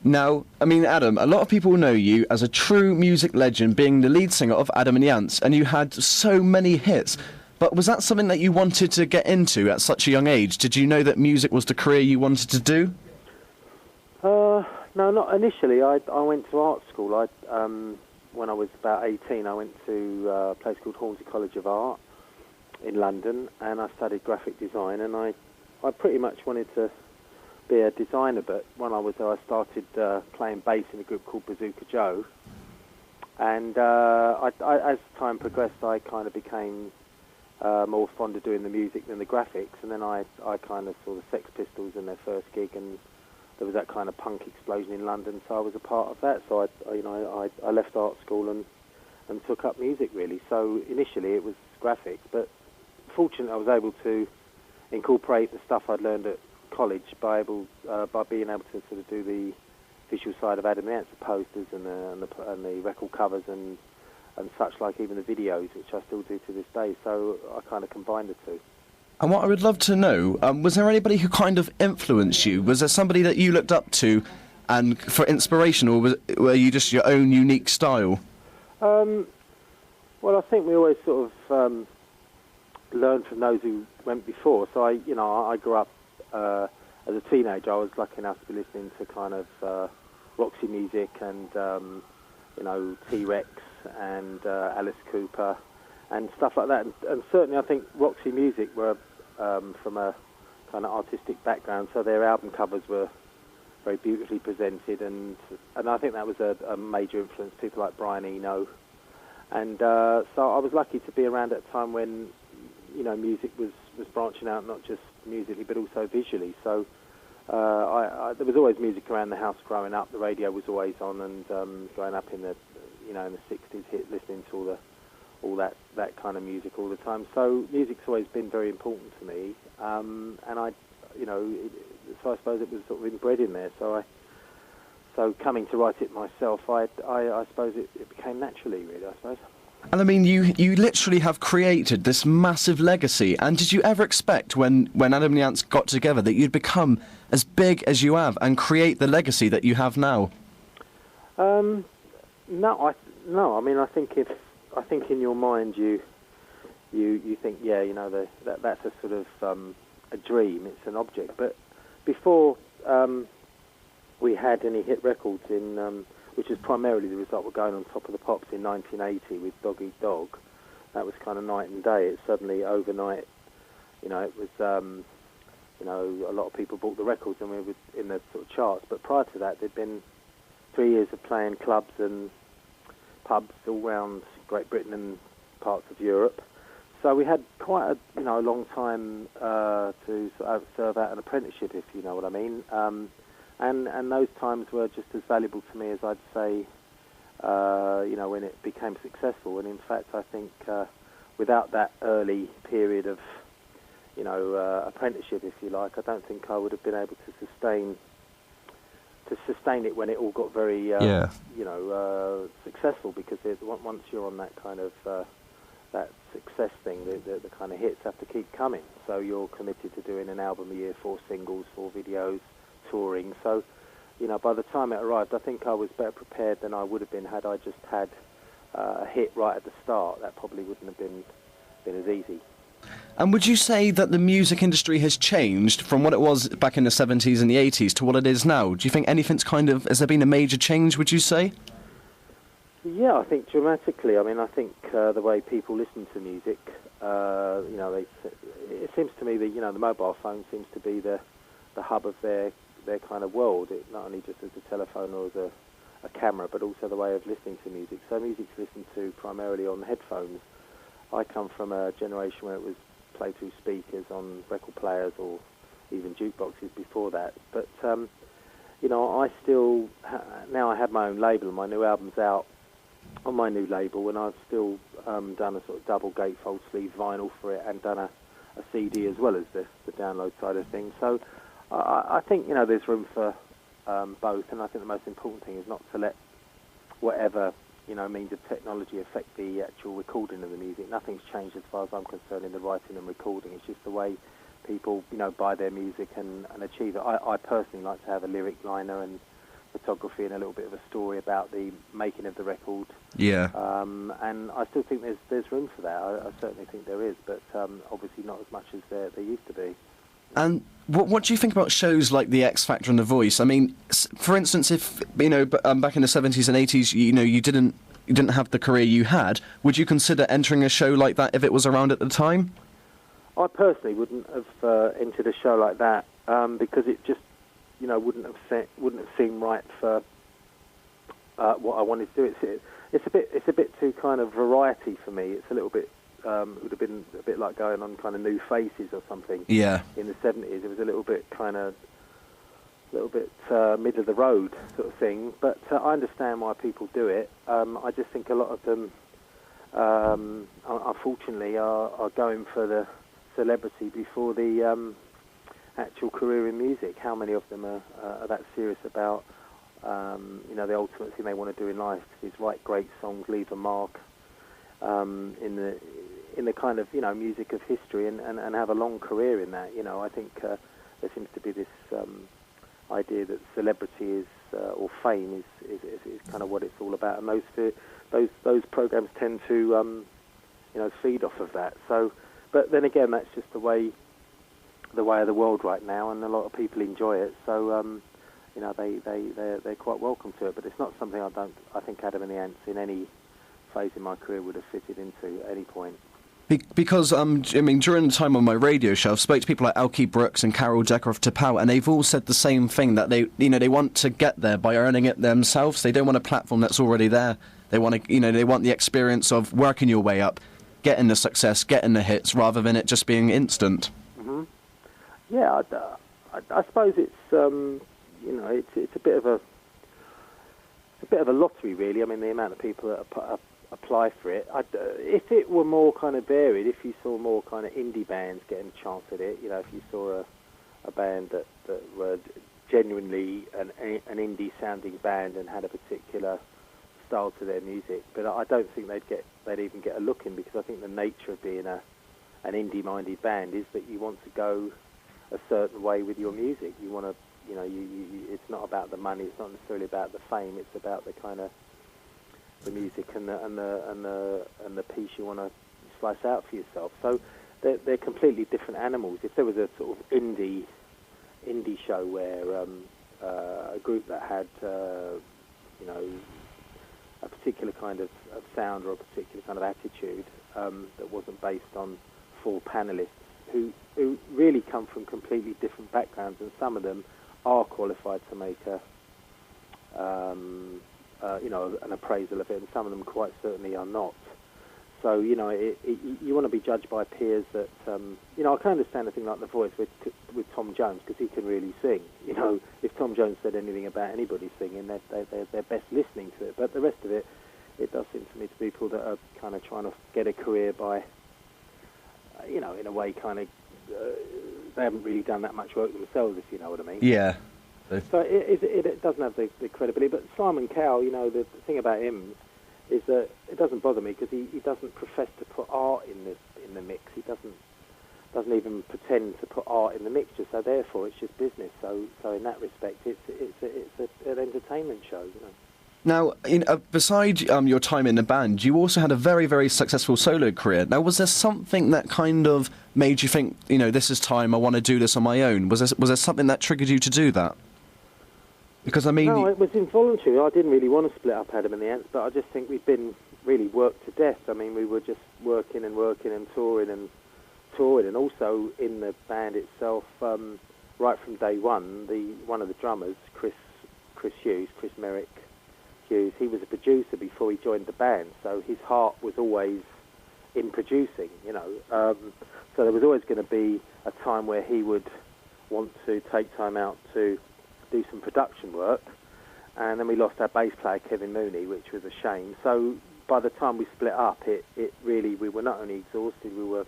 Now, I mean, Adam, a lot of people know you as a true music legend, being the lead singer of Adam and the Ants, and you had so many hits. But was that something that you wanted to get into at such a young age? Did you know that music was the career you wanted to do? No, not initially. I went to art school. When I was about 18, I went to a place called Hornsey College of Art in London, and I studied graphic design, and I pretty much wanted to be a designer, but when I was there, I started playing bass in a group called Bazooka Joe, and as time progressed, I kind of became more fond of doing the music than the graphics, and then I kind of saw the Sex Pistols in their first gig, and there was that kind of punk explosion in London, so I was a part of that. So I left art school and took up music, really. So initially it was graphics, but fortunately I was able to incorporate the stuff I'd learned at college by being able to sort of do the visual side of Adam and the Ants, the posters and the record covers and such, like even the videos, which I still do to this day. So I kind of combined the two. And what I would love to know, was there anybody who kind of influenced you? Was there somebody that you looked up to and for inspiration, or were you just your own unique style? Well, I think we always sort of learn from those who went before. So I grew up as a teenager. I was lucky enough to be listening to kind of Roxy Music and T-Rex and Alice Cooper and stuff like that. And certainly I think Roxy Music were from a kind of artistic background, so their album covers were very beautifully presented, and I think that was a major influence. People like Brian Eno, and so I was lucky to be around at a time when music was branching out, not just musically but also visually. So there was always music around the house growing up. The radio was always on, and growing up in the in the 60s, listening to all that kind of music all the time. So music's always been very important to me, and so I suppose it was sort of inbred in there. So coming to write it myself, I suppose it became naturally, really, I suppose. And I mean, you literally have created this massive legacy. And did you ever expect when Adam and the Ants got together that you'd become as big as you have and create the legacy that you have now? No. I mean, I think in your mind you think, that's a sort of a dream. It's an object. But before we had any hit records which is primarily the result of going on Top of the Pops in 1980 with Dog Eat Dog. That was kind of night and day. It suddenly overnight, it was, a lot of people bought the records and we were in the sort of charts. But prior to that, there'd been 3 years of playing clubs and pubs all around Great Britain and parts of Europe. So we had quite a long time to sort of serve out an apprenticeship, if you know what I mean. And those times were just as valuable to me as I'd say, when it became successful. And in fact, I think without that early period of, apprenticeship, if you like, I don't think I would have been able to sustain it when it all got very, successful. Because once you're on that kind of that success thing, the kind of hits have to keep coming. So you're committed to doing an album a year, 4 singles, 4 videos, touring. So, by the time it arrived, I think I was better prepared than I would have been had I just had a hit right at the start. That probably wouldn't have been as easy. And would you say that the music industry has changed from what it was back in the 70s and the 80s to what it is now? Do you think anything's has there been a major change, would you say? Yeah, I think dramatically. I mean, I think the way people listen to music, it seems to me that, the mobile phone seems to be the hub of their kind of world, not only just as a telephone or as a camera, but also the way of listening to music. So music's listened to primarily on headphones. I come from a generation where it was played through speakers on record players or even jukeboxes before that. But, I still, now I have my own label, and my new album's out on my new label, and I've still done a sort of double gatefold sleeve vinyl for it and done a CD as well as the download side of things. So I think, there's room for both, and I think the most important thing is not to let whatever, means of technology affect the actual recording of the music. Nothing's changed as far as I'm concerned in the writing and recording. It's just the way people, buy their music and achieve it. I personally like to have a lyric liner and photography and a little bit of a story about the making of the record. Yeah. And I still think there's room for that. I certainly think there is, but obviously not as much as there used to be. And what do you think about shows like The X Factor and The Voice? I mean, for instance, if back in the 70s and 80s, you didn't have the career you had, would you consider entering a show like that if it was around at the time? I personally wouldn't have entered a show like that because it just, wouldn't have seemed right for what I wanted to do. It's a bit too kind of variety for me. It's a little bit. It would have been a bit like going on kind of New Faces or something. Yeah. In the 70s, it was a little bit middle of the road sort of thing. But I understand why people do it. I just think a lot of them, unfortunately, are going for the celebrity before the actual career in music. How many of them are that serious about, the ultimate thing they want to do in life is write great songs, leave a mark in the kind of music of history and have a long career in that. I think there seems to be this idea that celebrity is or fame is kind of what it's all about, and those programs tend to feed off of that. So, but then again, that's just the way of the world right now, and a lot of people enjoy it. So they're quite welcome to it. But it's not something I think Adam and the Ants in any phase in my career would have fitted into at any point. Because, during the time on my radio show, I've spoke to people like Elkie Brooks and Carol Decker of T'Pau, and they've all said the same thing, that they want to get there by earning it themselves. They don't want a platform that's already there. They want they want the experience of working your way up, getting the success, getting the hits, rather than it just being instant. Mm-hmm. Yeah, I suppose it's it's a bit of a lottery, really. I mean, the amount of people that apply for it. If it were more kind of varied, if you saw more kind of indie bands getting a chance at it, if you saw a band that were genuinely an indie sounding band and had a particular style to their music, but I don't think they'd even get a look in, because I think the nature of being an indie minded band is that you want to go a certain way with your music. You want to, it's not about the money, it's not necessarily about the fame, it's about the kind of the music and the piece you want to slice out for yourself. So they're completely different animals. If there was a sort of indie show where a group that had a particular kind of sound or a particular kind of attitude that wasn't based on 4 panelists who really come from completely different backgrounds, and some of them are qualified to make an appraisal of it, and some of them quite certainly are not. So, you want to be judged by peers that, I can understand a thing like The Voice with Tom Jones, because he can really sing. If Tom Jones said anything about anybody singing, they're best listening to it. But the rest of it, it does seem to me to be people that are kind of trying to get a career by, in a way, kind of, they haven't really done that much work themselves, if you know what I mean. Yeah. So it doesn't have the credibility. But Simon Cowell, the thing about him is that it doesn't bother me, because he doesn't profess to put art in the mix. He doesn't even pretend to put art in the mixture. So therefore, it's just business. So in that respect, it's an entertainment show. Now, beside your time in the band, you also had a very, very successful solo career. Now, was there something that kind of made you think, this is time, I want to do this on my own? Was there something that triggered you to do that? Because, No, it was involuntary. I didn't really want to split up Adam and the Ants, but I just think we'd been really worked to death. I mean, we were just working and touring. And also in the band itself, right from day one, one of the drummers, Chris Merrick Hughes, he was a producer before he joined the band, so his heart was always in producing, So there was always going to be a time where he would want to take time out to do some production work, and then we lost our bass player Kevin Mooney, which was a shame. So by the time we split up, it really, we were not only exhausted, we'd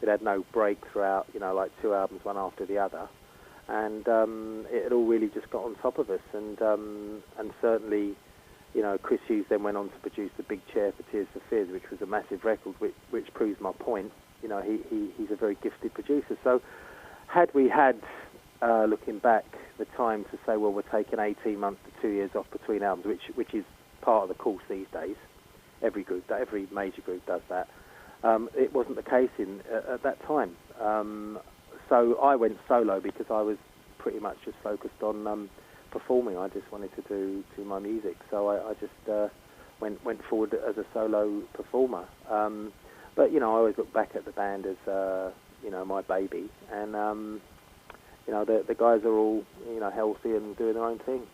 had no break throughout, like 2 albums one after the other, and it had all really just got on top of us, and certainly, Chris Hughes then went on to produce The Big Chair for Tears for Fears, which was a massive record, which proves my point. He's a very gifted producer. So had we had looking back, the time to say, well, we're taking 18 months to 2 years off between albums, which is part of the course these days. Every major group does that. It wasn't the case at that time. So I went solo because I was pretty much just focused on performing. I just wanted to do my music. So I just went forward as a solo performer. But, I always look back at the band as, my baby. And, the guys are all, healthy and doing their own thing.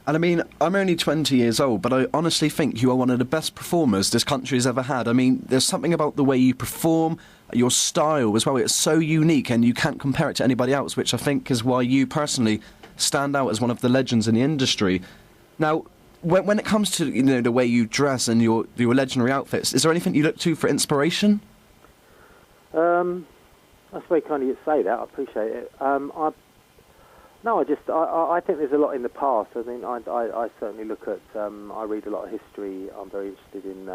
And I mean, I'm only 20 years old, but I honestly think you are one of the best performers this country has ever had. I mean, there's something about the way you perform, your style as well. It's so unique and you can't compare it to anybody else, which I think is why you personally stand out as one of the legends in the industry. Now, when it comes to, the way you dress and your legendary outfits, is there anything you look to for inspiration? That's very kind of you to say that. I appreciate it. I think there's a lot in the past. I mean, I certainly look at, I read a lot of history. I'm very interested in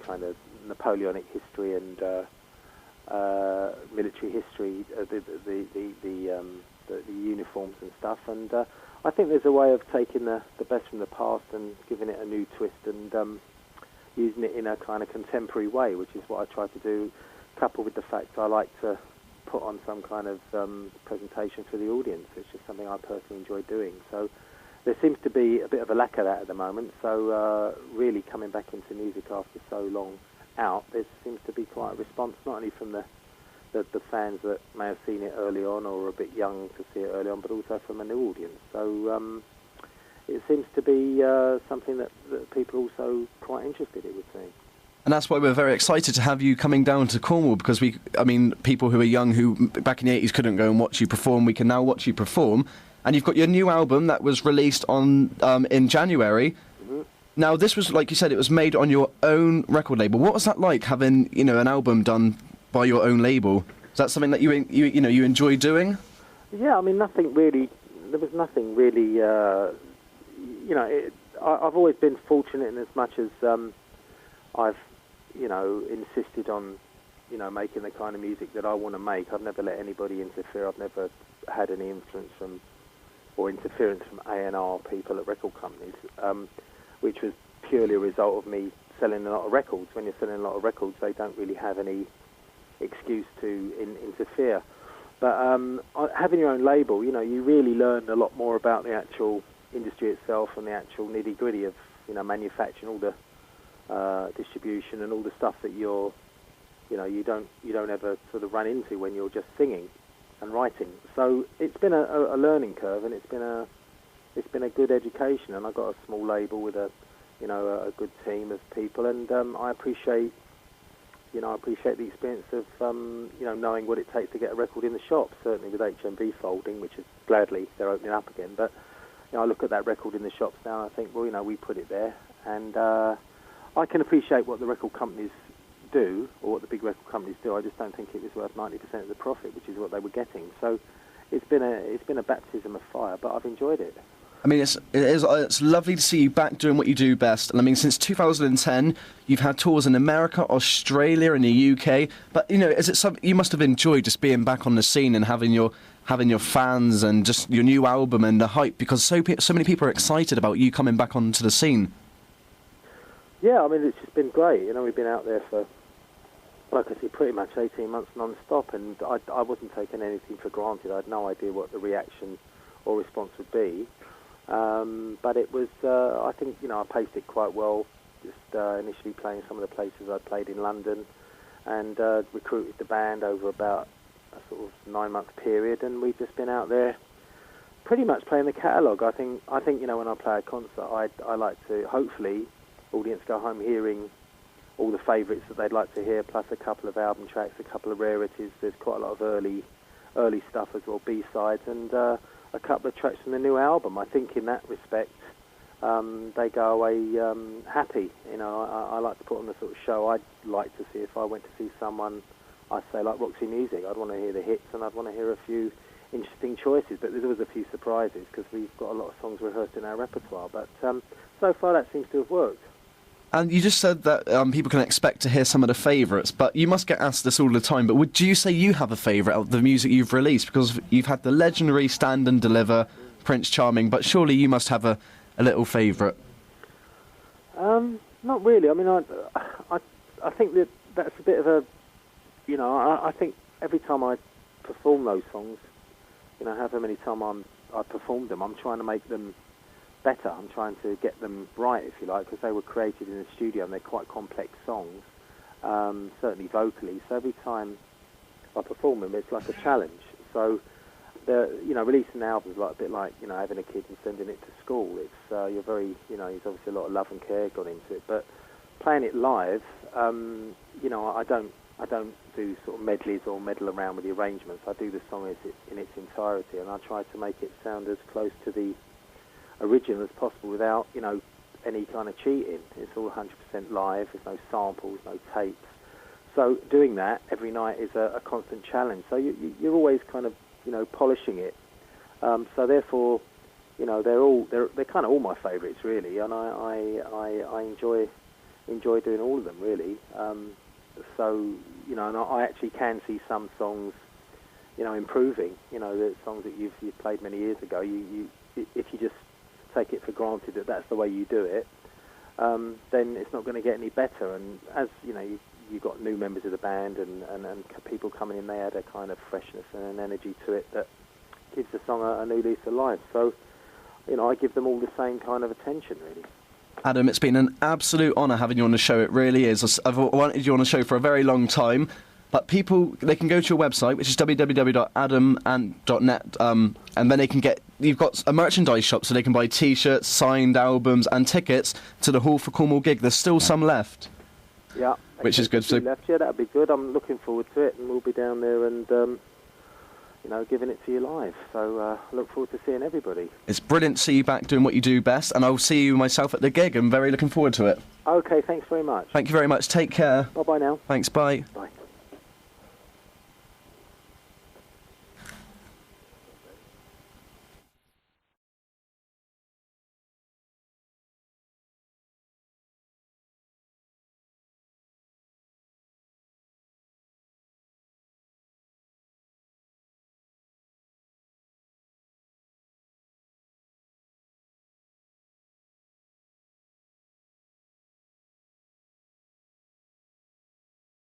kind of Napoleonic history and military history, the uniforms and stuff. And I think there's a way of taking the best from the past and giving it a new twist and using it in a kind of contemporary way, which is what I try to do, coupled with the fact I like to put on some kind of presentation for the audience. It's just something I personally enjoy doing. So there seems to be a bit of a lack of that at the moment. So really coming back into music after so long out, there seems to be quite a response, not only from the fans that may have seen it early on or are a bit young to see it early on, but also from a new audience. So it seems to be something that people are also quite interested in, would say. And that's why we're very excited to have you coming down to Cornwall, because people who are young who back in the 80s couldn't go and watch you perform, we can now watch you perform. And you've got your new album that was released in January. Mm-hmm. Now, this was, like you said, it was made on your own record label. What was that like, having, an album done by your own label? Is that something that you enjoy doing? Yeah, I mean, there was nothing really, I've always been fortunate in as much as I've, insisted on, making the kind of music that I want to make. I've never let anybody interfere. I've never had any influence or interference from A&R people at record companies, which was purely a result of me selling a lot of records. When you're selling a lot of records, they don't really have any excuse to interfere. But having your own label, you really learn a lot more about the actual industry itself and the actual nitty-gritty of, manufacturing, all the distribution and all the stuff that you don't ever sort of run into when you're just singing and writing. So it's been a learning curve, and it's been a good education. And I got a small label with a good team of people, and I appreciate the experience of knowing what it takes to get a record in the shop. Certainly with HMV folding, which is gladly they're opening up again. But I look at that record in the shops now, and I think, well, we put it there, and I can appreciate what the record companies do, or what the big record companies do. I just don't think it was worth 90% of the profit, which is what they were getting. So it's been a baptism of fire, but I've enjoyed it. I mean, it's lovely to see you back doing what you do best. And I mean, since 2010, you've had tours in America, Australia, and the UK. But is it something you must have enjoyed, just being back on the scene and having your fans and just your new album and the hype, because so many people are excited about you coming back onto the scene? Yeah, I mean, it's just been great. We've been out there for, like I said, pretty much 18 months non-stop, and I wasn't taking anything for granted. I had no idea what the reaction or response would be. But it was, I think, I paced it quite well, just initially playing some of the places I played in London, and recruited the band over about a sort of 9-month period, and we've just been out there pretty much playing the catalogue. I think when I play a concert, I like to, hopefully, audience go home hearing all the favourites that they'd like to hear, plus a couple of album tracks, a couple of rarities. There's quite a lot of early stuff as well, B-sides, and a couple of tracks from the new album. I think in that respect, they go away happy. I like to put on the sort of show I'd like to see if I went to see someone, I'd say, like Roxy Music. I'd want to hear the hits, and I'd want to hear a few interesting choices, but there's always a few surprises because we've got a lot of songs rehearsed in our repertoire. But so far that seems to have worked. And you just said that people can expect to hear some of the favourites, but you must get asked this all the time. But would you say you have a favourite of the music you've released? Because you've had the legendary Stand and Deliver, Prince Charming, but surely you must have a little favourite. Not really. I mean, I think that's a bit of a, you know, I think every time I perform those songs, you know, however many times I performed them, I'm trying to make them better. I'm trying to get them right, if you like, because they were created in the studio and they're quite complex songs, certainly vocally. So every time I perform them, it's like a challenge. So, you know, releasing an album is like a bit like, you know, having a kid and sending it to school. It's you're very, you know, there's obviously a lot of love and care gone into it. But playing it live, you know, I don't do sort of medleys or meddle around with the arrangements. I do the song in its entirety, and I try to make it sound as close to the original as possible without, you know, any kind of cheating. It's all 100% live. There's no samples, no tapes. So doing that every night is a constant challenge. So you're always kind of, you know, polishing it. So therefore, you know, they're kind of all my favourites really, and I enjoy doing all of them really. So, you know, and I actually can see some songs, you know, improving. You know, the songs that you've played many years ago. If you just take it for granted that that's the way you do it, then it's not going to get any better. And as you know, you've got new members of the band and people coming in, they add a kind of freshness and an energy to it that gives the song a new lease of life. So, you know, I give them all the same kind of attention, really. Adam, it's been an absolute honour having you on the show. It really is. I've wanted you on the show for a very long time. But people, they can go to your website, which is www.adamant.net, and then they can you've got a merchandise shop, so they can buy T-shirts, signed albums, and tickets to the Hall for Cornwall gig. There's still some left. Yeah. Which is good. So left, yeah, that'd be good. I'm looking forward to it, and we'll be down there and, you know, giving it to you live. So I look forward to seeing everybody. It's brilliant to see you back doing what you do best, and I'll see you myself at the gig. I'm very looking forward to it. Okay, thanks very much. Thank you very much. Take care. Bye-bye now. Thanks, bye. Bye.